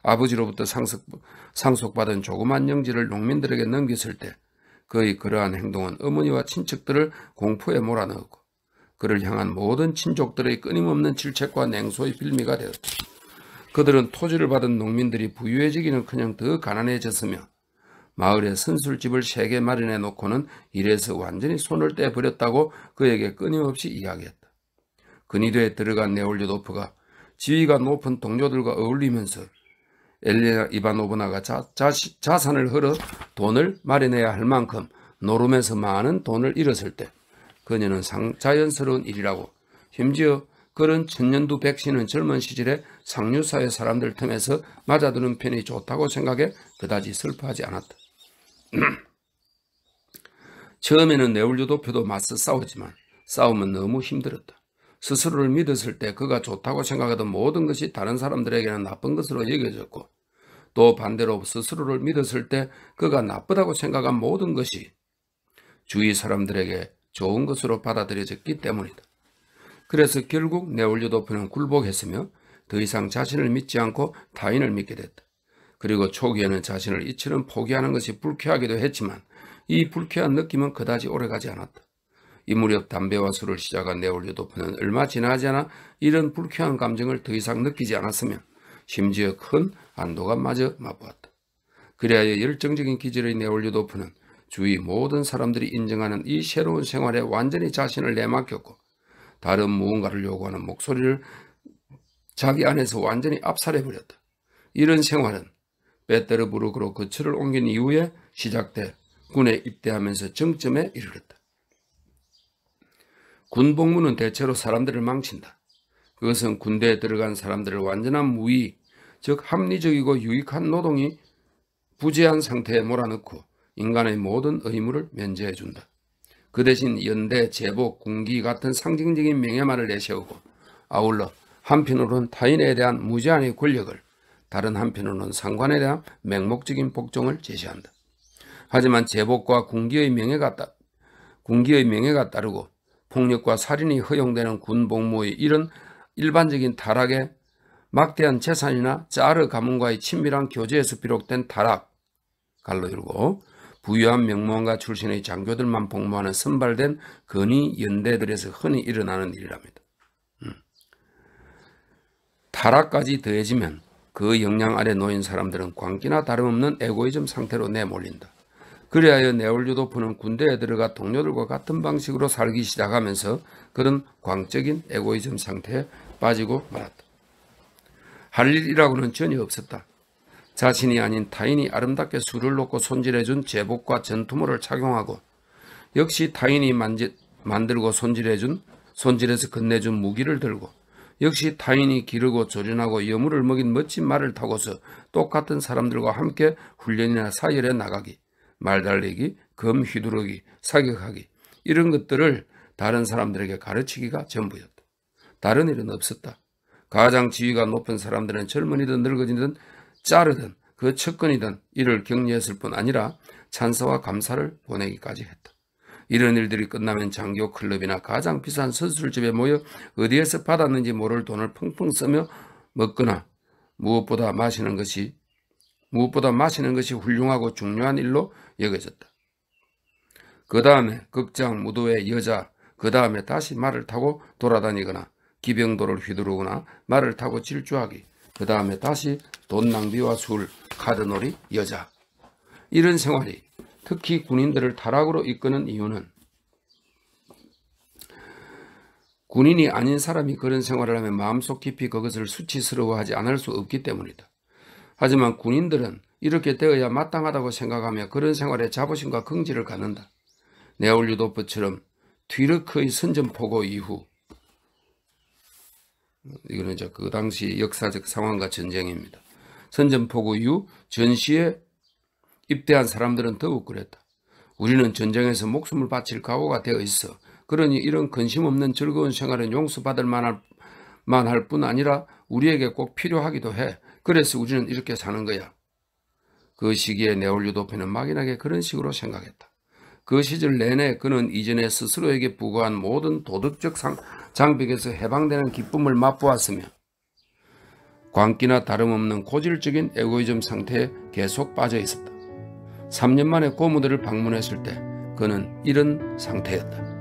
아버지로부터 상속받은 조그만 영지를 농민들에게 넘겼을 때 그의 그러한 행동은 어머니와 친척들을 공포에 몰아넣었고 그를 향한 모든 친족들의 끊임없는 질책과 냉소의 빌미가 되었다. 그들은 토지를 받은 농민들이 부유해지기는커녕 더 가난해졌으며 마을에 선술집을 3개 마련해 놓고는 일에서 완전히 손을 떼버렸다고 그에게 끊임없이 이야기했다. 근위대에 들어간 네올류도프가 지위가 높은 동료들과 어울리면서 엘레나 이바노브나가 자산을 흘러 돈을 마련해야 할 만큼 노름에서 많은 돈을 잃었을 때 그녀는 자연스러운 일이라고 심지어 그런 천년두 백신은 젊은 시절에 상류사회 사람들 틈에서 맞아두는 편이 좋다고 생각해 그다지 슬퍼하지 않았다. 처음에는 네올유도프도 맞서 싸우지만 싸움은 너무 힘들었다. 스스로를 믿었을 때 그가 좋다고 생각하던 모든 것이 다른 사람들에게는 나쁜 것으로 여겨졌고, 또 반대로 스스로를 믿었을 때 그가 나쁘다고 생각한 모든 것이 주위 사람들에게 좋은 것으로 받아들여졌기 때문이다. 그래서 결국 네올유도프는 굴복했으며 더 이상 자신을 믿지 않고 타인을 믿게 됐다. 그리고 초기에는 자신을 이처럼 포기하는 것이 불쾌하기도 했지만 이 불쾌한 느낌은 그다지 오래가지 않았다. 이 무렵 담배와 술을 시작한 네올유도프는 얼마 지나지 않아 이런 불쾌한 감정을 더 이상 느끼지 않았으며 심지어 큰 안도감마저 맛보았다. 그리하여 열정적인 기질의 네올유도프는 주위 모든 사람들이 인정하는 이 새로운 생활에 완전히 자신을 내맡겼고, 다른 무언가를 요구하는 목소리를 자기 안에서 완전히 압살해버렸다. 이런 생활은 베테르부르크로 거처를 옮긴 이후에 시작돼 군에 입대하면서 정점에 이르렀다. 군복무는 대체로 사람들을 망친다. 그것은 군대에 들어간 사람들을 완전한 무의, 즉 합리적이고 유익한 노동이 부재한 상태에 몰아넣고 인간의 모든 의무를 면제해준다. 그 대신 연대, 제복, 군기 같은 상징적인 명예만을 내세우고, 아울러 한편으로는 타인에 대한 무제한의 권력을, 다른 한편으로는 상관에 대한 맹목적인 복종을 제시한다. 하지만 제복과 군기의 명예가 따르고 폭력과 살인이 허용되는 군복무의 이런 일반적인 타락에 막대한 재산이나 짜르 가문과의 친밀한 교제에서 비롯된 타락, 갈로 이루고 부유한 명무원가 출신의 장교들만 복무하는 선발된 건의 연대들에서 흔히 일어나는 일이랍니다. 타락까지 더해지면 그 영향 아래 놓인 사람들은 광기나 다름없는 에고이즘 상태로 내몰린다. 그리하여 네올유도프는 군대에 들어가 동료들과 같은 방식으로 살기 시작하면서 그런 광적인 에고이즘 상태에 빠지고 말았다. 할 일이라고는 전혀 없었다. 자신이 아닌 타인이 아름답게 술을 놓고 손질해준 제복과 전투모를 착용하고, 역시 타인이 만들고 손질해서 건네준 무기를 들고, 역시 타인이 기르고 조련하고 여물을 먹인 멋진 말을 타고서 똑같은 사람들과 함께 훈련이나 사열에 나가기, 말 달리기, 검 휘두르기, 사격하기, 이런 것들을 다른 사람들에게 가르치기가 전부였다. 다른 일은 없었다. 가장 지위가 높은 사람들은 젊은이든 늙어지든 짜르든 그 척근이든 이를 격려했을 뿐 아니라 찬사와 감사를 보내기까지 했다. 이런 일들이 끝나면 장교 클럽이나 가장 비싼 선술집에 모여 어디에서 받았는지 모를 돈을 펑펑 쓰며 먹거나 무엇보다 마시는 것이 훌륭하고 중요한 일로 여겨졌다. 그 다음에 극장, 무도회, 여자, 그 다음에 다시 말을 타고 돌아다니거나 기병도를 휘두르거나 말을 타고 질주하기, 그 다음에 다시 돈 낭비와 술, 카드놀이, 여자, 이런 생활이 특히 군인들을 타락으로 이끄는 이유는 군인이 아닌 사람이 그런 생활을 하면 마음속 깊이 그것을 수치스러워하지 않을 수 없기 때문이다. 하지만 군인들은 이렇게 되어야 마땅하다고 생각하며 그런 생활에 자부심과 긍지를 갖는다. 네올유도프처럼 튀르크의 선전포고 이후, 이거는 그 당시 역사적 상황과 전쟁입니다. 선전포고 이후 전시에 입대한 사람들은 더욱 그랬다. 우리는 전쟁에서 목숨을 바칠 각오가 되어 있어. 그러니 이런 근심 없는 즐거운 생활은 용서받을 만할 뿐 아니라 우리에게 꼭 필요하기도 해. 그래서 우리는 이렇게 사는 거야. 그 시기에 네올유도프는 막연하게 그런 식으로 생각했다. 그 시절 내내 그는 이전에 스스로에게 부과한 모든 도덕적 장벽에서 해방되는 기쁨을 맛보았으며 광기나 다름없는 고질적인 에고이즘 상태에 계속 빠져 있었다. 3년 만에 고무대를 방문했을 때 그는 이런 상태였다.